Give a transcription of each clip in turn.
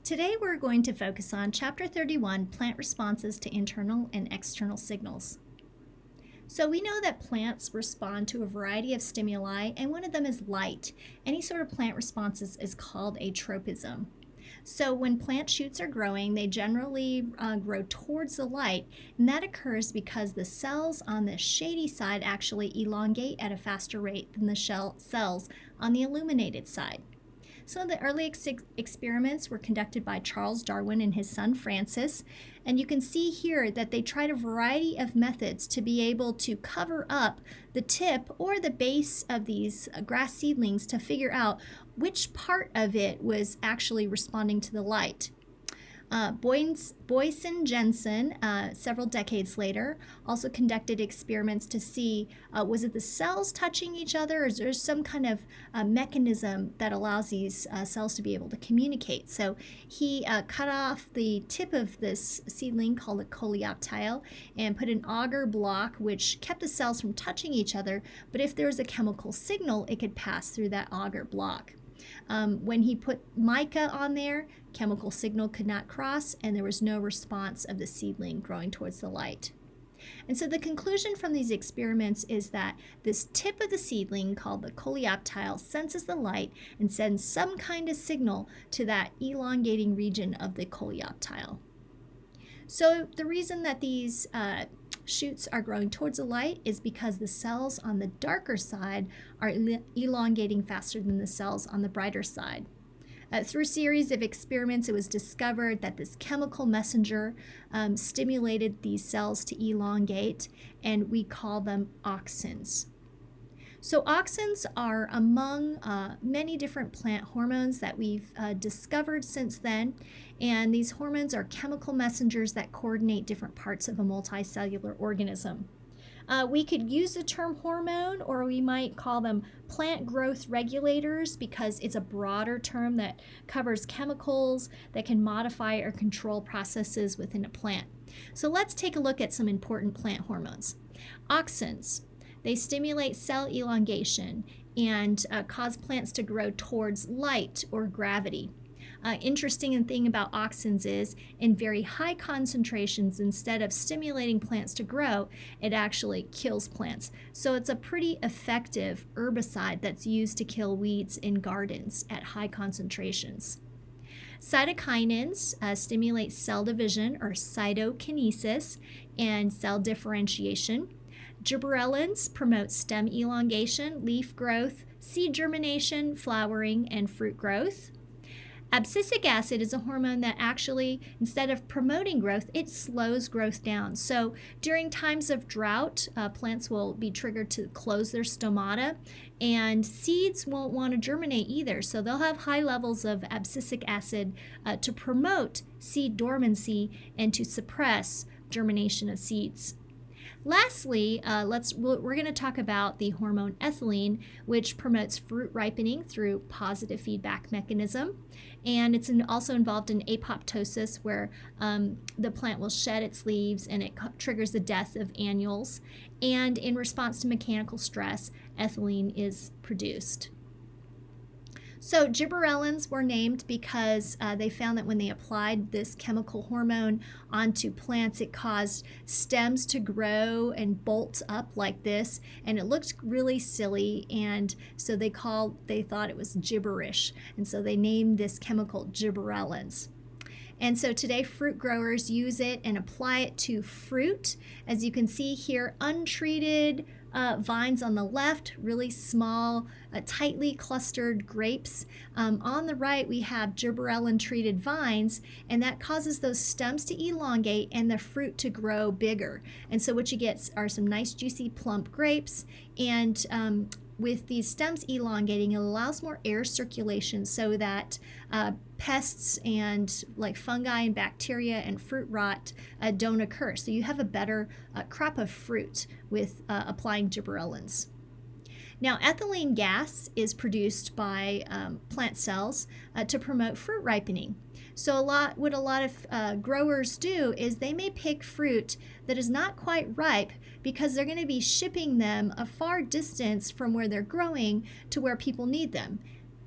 Today we're going to focus on Chapter 31, Plant Responses to Internal and External Signals. So we know that plants respond to a variety of stimuli, and one of them is light. Any sort of plant responses is called a tropism. So when plant shoots are growing, they generally grow towards the light, and that occurs because the cells on the shady side actually elongate at a faster rate than the cells on the illuminated side. So the early experiments were conducted by Charles Darwin and his son Francis, and you can see here that they tried a variety of methods to be able to cover up the tip or the base of these grass seedlings to figure out which part of it was actually responding to the light. Boysen-Jensen, several decades later, also conducted experiments to see was it the cells touching each other, or is there some kind of mechanism that allows these cells to be able to communicate. So he cut off the tip of this seedling called a coleoptile and put an auger block which kept the cells from touching each other, but if there was a chemical signal, it could pass through that auger block. When he put mica on there, chemical signal could not cross, and there was no response of the seedling growing towards the light. And so the conclusion from these experiments is that this tip of the seedling, called the coleoptile, senses the light and sends some kind of signal to that elongating region of the coleoptile. So the reason that these shoots are growing towards the light is because the cells on the darker side are elongating faster than the cells on the brighter side. Through a series of experiments, it was discovered that this chemical messenger stimulated these cells to elongate, and we call them auxins. So auxins are among many different plant hormones that we've discovered since then, and these hormones are chemical messengers that coordinate different parts of a multicellular organism. We could use the term hormone, or we might call them plant growth regulators, because it's a broader term that covers chemicals that can modify or control processes within a plant. So let's take a look at some important plant hormones. Auxins. They stimulate cell elongation and cause plants to grow towards light or gravity. Interesting thing about auxins is, in very high concentrations, instead of stimulating plants to grow, it actually kills plants. So it's a pretty effective herbicide that's used to kill weeds in gardens at high concentrations. Cytokinins stimulate cell division, or cytokinesis, and cell differentiation. Gibberellins promote stem elongation, leaf growth, seed germination, flowering, and fruit growth. Abscisic acid is a hormone that actually, instead of promoting growth, it slows growth down. So during times of drought, plants will be triggered to close their stomata, and seeds won't want to germinate either. So they'll have high levels of abscisic acid to promote seed dormancy and to suppress germination of seeds. Lastly, we're going to talk about the hormone ethylene, which promotes fruit ripening through positive feedback mechanism. And it's also involved in apoptosis, where the plant will shed its leaves and it triggers the death of annuals. And in response to mechanical stress, ethylene is produced. So gibberellins were named because they found that when they applied this chemical hormone onto plants, it caused stems to grow and bolt up like this, and it looked really silly, and so they thought it was gibberish, and so they named this chemical gibberellins. And so today fruit growers use it and apply it to fruit. As you can see here, untreated vines on the left, really small, tightly clustered grapes. On the right, we have gibberellin treated vines, and that causes those stems to elongate and the fruit to grow bigger. And so what you get are some nice juicy plump grapes, and with these stems elongating, it allows more air circulation so that pests and like fungi and bacteria and fruit rot don't occur. So you have a better crop of fruit with applying gibberellins. Now, ethylene gas is produced by plant cells to promote fruit ripening. So what a lot of growers do is they may pick fruit that is not quite ripe because they're going to be shipping them a far distance from where they're growing to where people need them.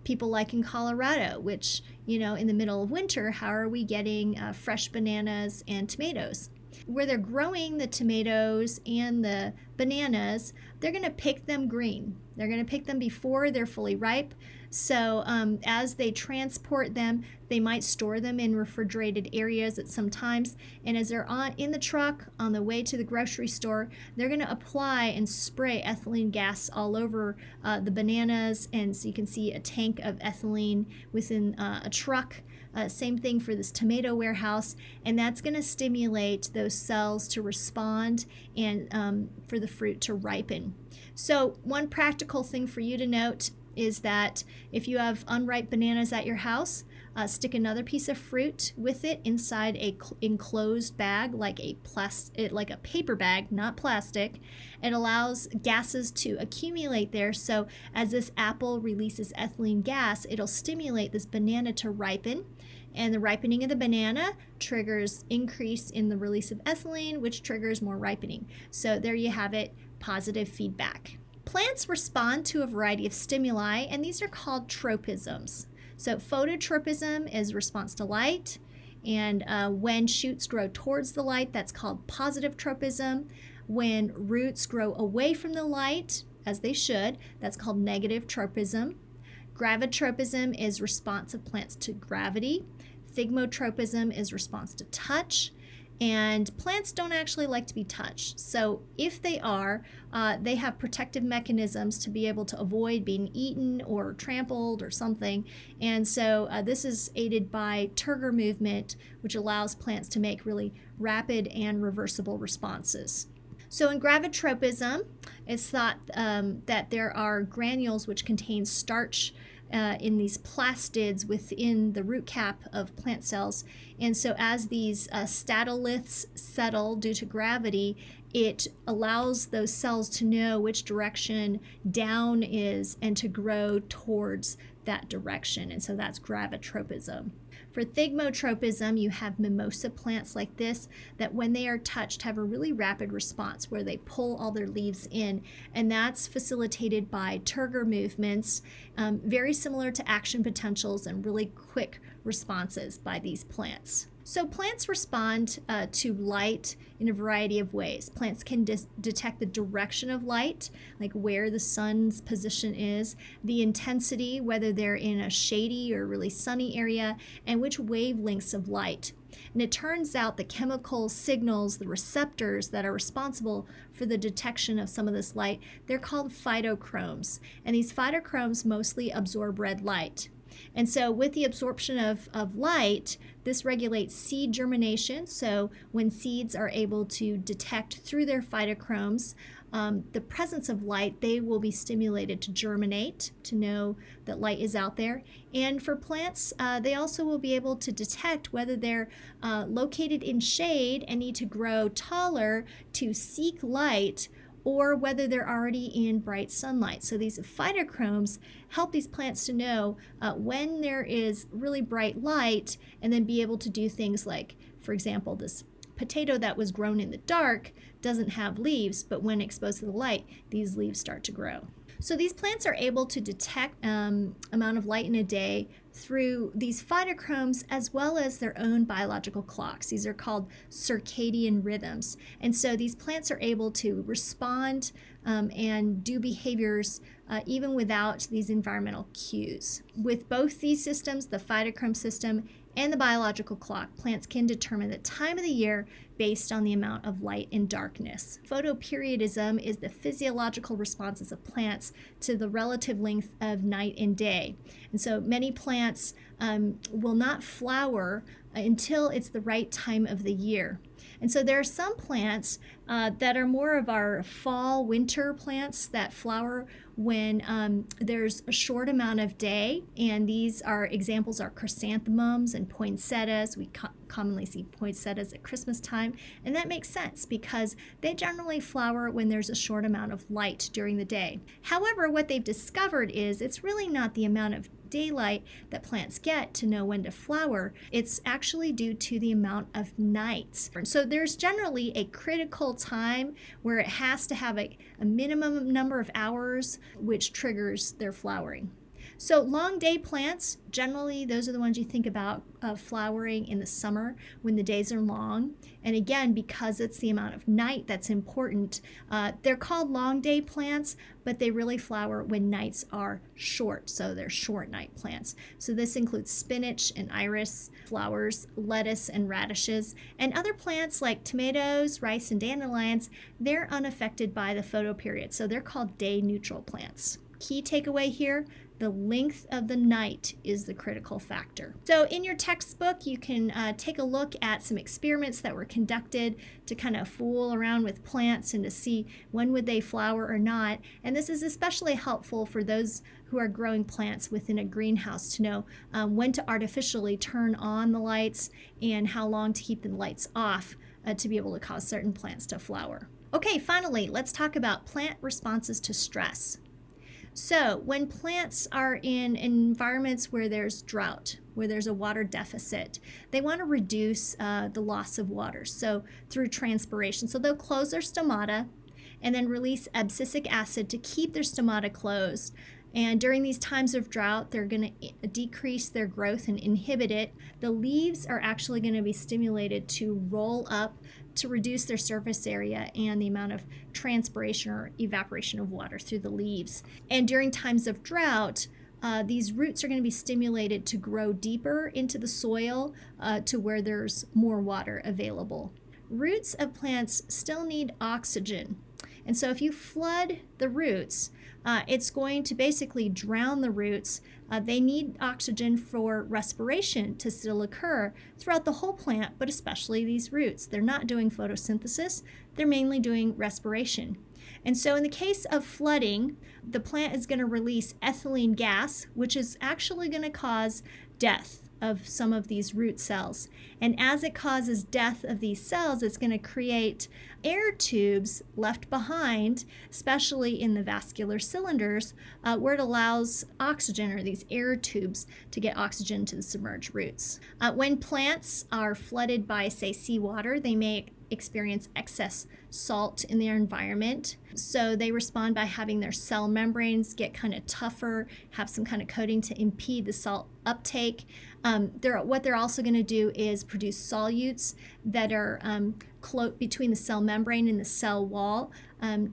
People like in Colorado, which in the middle of winter, how are we getting fresh bananas and tomatoes? Where they're growing the tomatoes and the bananas, they're going to pick them green. They're going to pick them before they're fully ripe. So as they transport them, they might store them in refrigerated areas at some times. And as they're in the truck on the way to the grocery store, they're going to apply and spray ethylene gas all over the bananas. And so you can see a tank of ethylene within a truck. Same thing for this tomato warehouse, and that's going to stimulate those cells to respond and for the fruit to ripen. So one practical thing for you to note is that if you have unripe bananas at your house, stick another piece of fruit with it inside a enclosed bag, like a paper bag, not plastic. It allows gases to accumulate there, so as this apple releases ethylene gas, it'll stimulate this banana to ripen. And the ripening of the banana triggers increase in the release of ethylene, which triggers more ripening. So there you have it, positive feedback. Plants respond to a variety of stimuli, and these are called tropisms. So phototropism is response to light, and when shoots grow towards the light, that's called positive tropism. When roots grow away from the light, as they should, that's called negative tropism. Gravitropism is response of plants to gravity. Thigmotropism is response to touch. And plants don't actually like to be touched. So if they are, they have protective mechanisms to be able to avoid being eaten or trampled or something. And so this is aided by turgor movement, which allows plants to make really rapid and reversible responses. So in gravitropism, it's thought that there are granules which contain starch in these plastids within the root cap of plant cells. And so as these statoliths settle due to gravity, it allows those cells to know which direction down is and to grow towards that direction. And so that's gravitropism. For thigmotropism, you have mimosa plants like this that when they are touched have a really rapid response where they pull all their leaves in, and that's facilitated by turgor movements, very similar to action potentials and really quick responses by these plants. So plants respond to light in a variety of ways. Plants can detect the direction of light, like where the sun's position is, the intensity, whether they're in a shady or really sunny area, and which wavelengths of light. And it turns out the chemical signals, the receptors that are responsible for the detection of some of this light, they're called phytochromes. And these phytochromes mostly absorb red light. And so with the absorption of light, this regulates seed germination. So when seeds are able to detect through their phytochromes the presence of light, they will be stimulated to germinate, to know that light is out there. And for plants, they also will be able to detect whether they're located in shade and need to grow taller to seek light, or whether they're already in bright sunlight. So these phytochromes help these plants to know when there is really bright light, and then be able to do things like, for example, this potato that was grown in the dark doesn't have leaves, but when exposed to the light, these leaves start to grow. So these plants are able to detect amount of light in a day through these phytochromes as well as their own biological clocks. These are called circadian rhythms. And so these plants are able to respond and do behaviors even without these environmental cues. With both these systems, the phytochrome system and the biological clock, plants can determine the time of the year based on the amount of light and darkness. Photoperiodism is the physiological responses of plants to the relative length of night and day. And so many plants will not flower until it's the right time of the year. And so there are some plants that are more of our fall, winter plants that flower when there's a short amount of day. And these are examples are chrysanthemums and poinsettias. We commonly see poinsettias at Christmas time. And that makes sense because they generally flower when there's a short amount of light during the day. However, what they've discovered is it's really not the amount of daylight that plants get to know when to flower. It's actually due to the amount of nights. So there's generally a critical time where it has to have a minimum number of hours, which triggers their flowering. So long day plants, generally those are the ones you think about flowering in the summer when the days are long. And again, because it's the amount of night that's important, they're called long day plants, but they really flower when nights are short. So they're short night plants. So this includes spinach and iris flowers, lettuce and radishes, and other plants like tomatoes, rice, and dandelions. They're unaffected by the photoperiod. So they're called day neutral plants. Key takeaway here, the length of the night is the critical factor. So in your textbook, you can take a look at some experiments that were conducted to kind of fool around with plants and to see when would they flower or not. And this is especially helpful for those who are growing plants within a greenhouse to know when to artificially turn on the lights and how long to keep the lights off to be able to cause certain plants to flower. Okay, finally, let's talk about plant responses to stress. So when plants are in environments where there's drought, where there's a water deficit, they want to reduce the loss of water, so through transpiration. So they'll close their stomata and then release abscisic acid to keep their stomata closed. And during these times of drought, they're going to decrease their growth and inhibit it. The leaves are actually going to be stimulated to roll up to reduce their surface area and the amount of transpiration or evaporation of water through the leaves. And during times of drought, these roots are going to be stimulated to grow deeper into the soil to where there's more water available. Roots of plants still need oxygen. And so if you flood the roots, it's going to basically drown the roots. They need oxygen for respiration to still occur throughout the whole plant, but especially these roots. They're not doing photosynthesis, they're mainly doing respiration. And so in the case of flooding, the plant is going to release ethylene gas, which is actually going to cause death of some of these root cells. And as it causes death of these cells, it's going to create air tubes left behind, especially in the vascular cylinders, where it allows oxygen, or these air tubes, to get oxygen to the submerged roots. When plants are flooded by, say, seawater, they may experience excess salt in their environment. So they respond by having their cell membranes get kind of tougher, have some kind of coating to impede the salt uptake. What they're also going to do is produce solutes that are between the cell membrane and the cell wall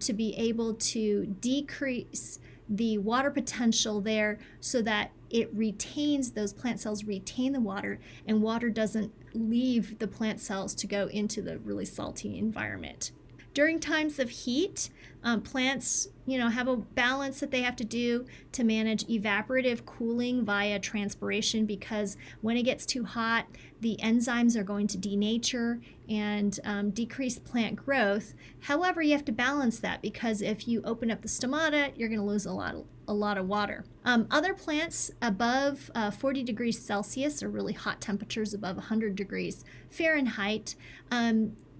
to be able to decrease the water potential there so that those plant cells retain the water, and water doesn't leave the plant cells to go into the really salty environment. During times of heat, plants, have a balance that they have to do to manage evaporative cooling via transpiration, because when it gets too hot, the enzymes are going to denature and decrease plant growth. However, you have to balance that, because if you open up the stomata, you're going to lose a lot of water. Other plants above 40 degrees Celsius, or really hot temperatures above 100 degrees Fahrenheit,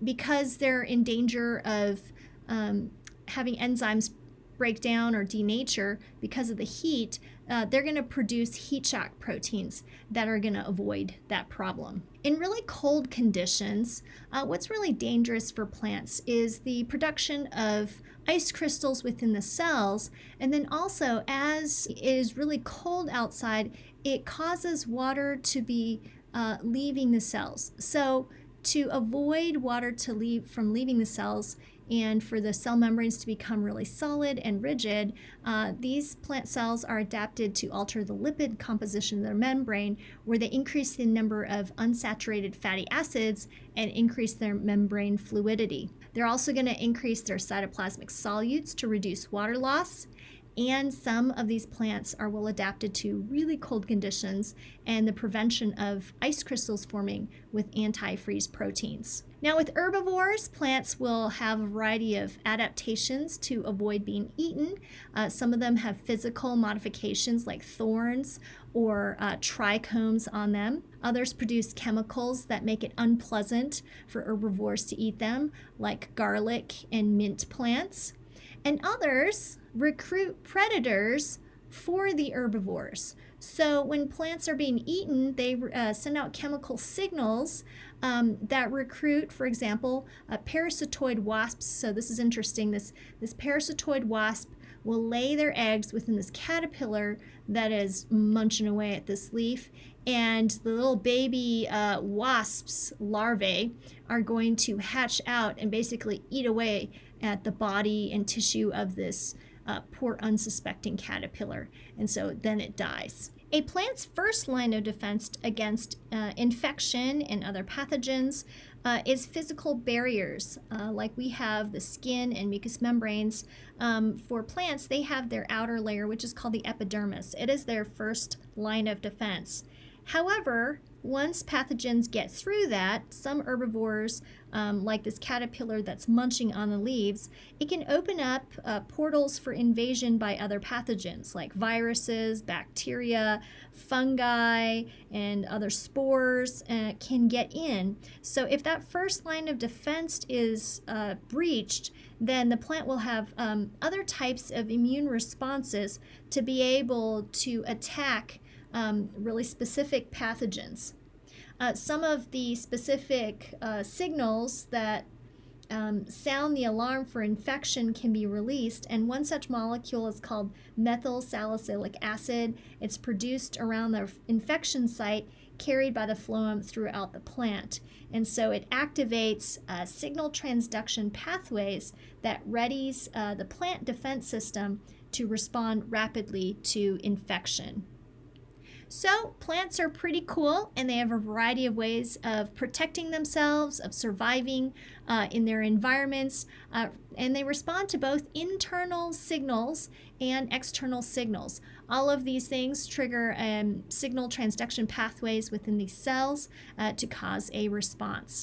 because they're in danger of having enzymes break down or denature because of the heat, they're going to produce heat shock proteins that are going to avoid that problem. In really cold conditions, what's really dangerous for plants is the production of ice crystals within the cells, and then also, as it is really cold outside, it causes water to be leaving the cells. So to avoid water from leaving the cells and for the cell membranes to become really solid and rigid, these plant cells are adapted to alter the lipid composition of their membrane, where they increase the number of unsaturated fatty acids and increase their membrane fluidity. They're also going to increase their cytoplasmic solutes to reduce water loss. And some of these plants are well adapted to really cold conditions and the prevention of ice crystals forming with antifreeze proteins. Now, with herbivores, plants will have a variety of adaptations to avoid being eaten. Some of them have physical modifications like thorns or trichomes on them. Others produce chemicals that make it unpleasant for herbivores to eat them, like garlic and mint plants. And others recruit predators for the herbivores. So when plants are being eaten, they send out chemical signals that recruit, for example, parasitoid wasps. So this is interesting. This parasitoid wasp will lay their eggs within this caterpillar that is munching away at this leaf, and the little baby wasps larvae are going to hatch out and basically eat away at the body and tissue of this poor unsuspecting caterpillar, and so then it dies. A plant's first line of defense against infection and other pathogens is physical barriers. Like we have the skin and mucous membranes. For plants, they have their outer layer, which is called the epidermis. It is their first line of defense. However, once pathogens get through that, some herbivores, like this caterpillar that's munching on the leaves, it can open up portals for invasion by other pathogens like viruses, bacteria, fungi, and other spores can get in. So if that first line of defense is breached, then the plant will have other types of immune responses to be able to attack really specific pathogens. Some of the specific signals that sound the alarm for infection can be released, and one such molecule is called methyl salicylic acid. It's produced around the infection site, carried by the phloem throughout the plant. And so it activates signal transduction pathways that readies the plant defense system to respond rapidly to infection. So plants are pretty cool, and they have a variety of ways of protecting themselves, of surviving in their environments, and they respond to both internal signals and external signals. All of these things trigger signal transduction pathways within these cells to cause a response.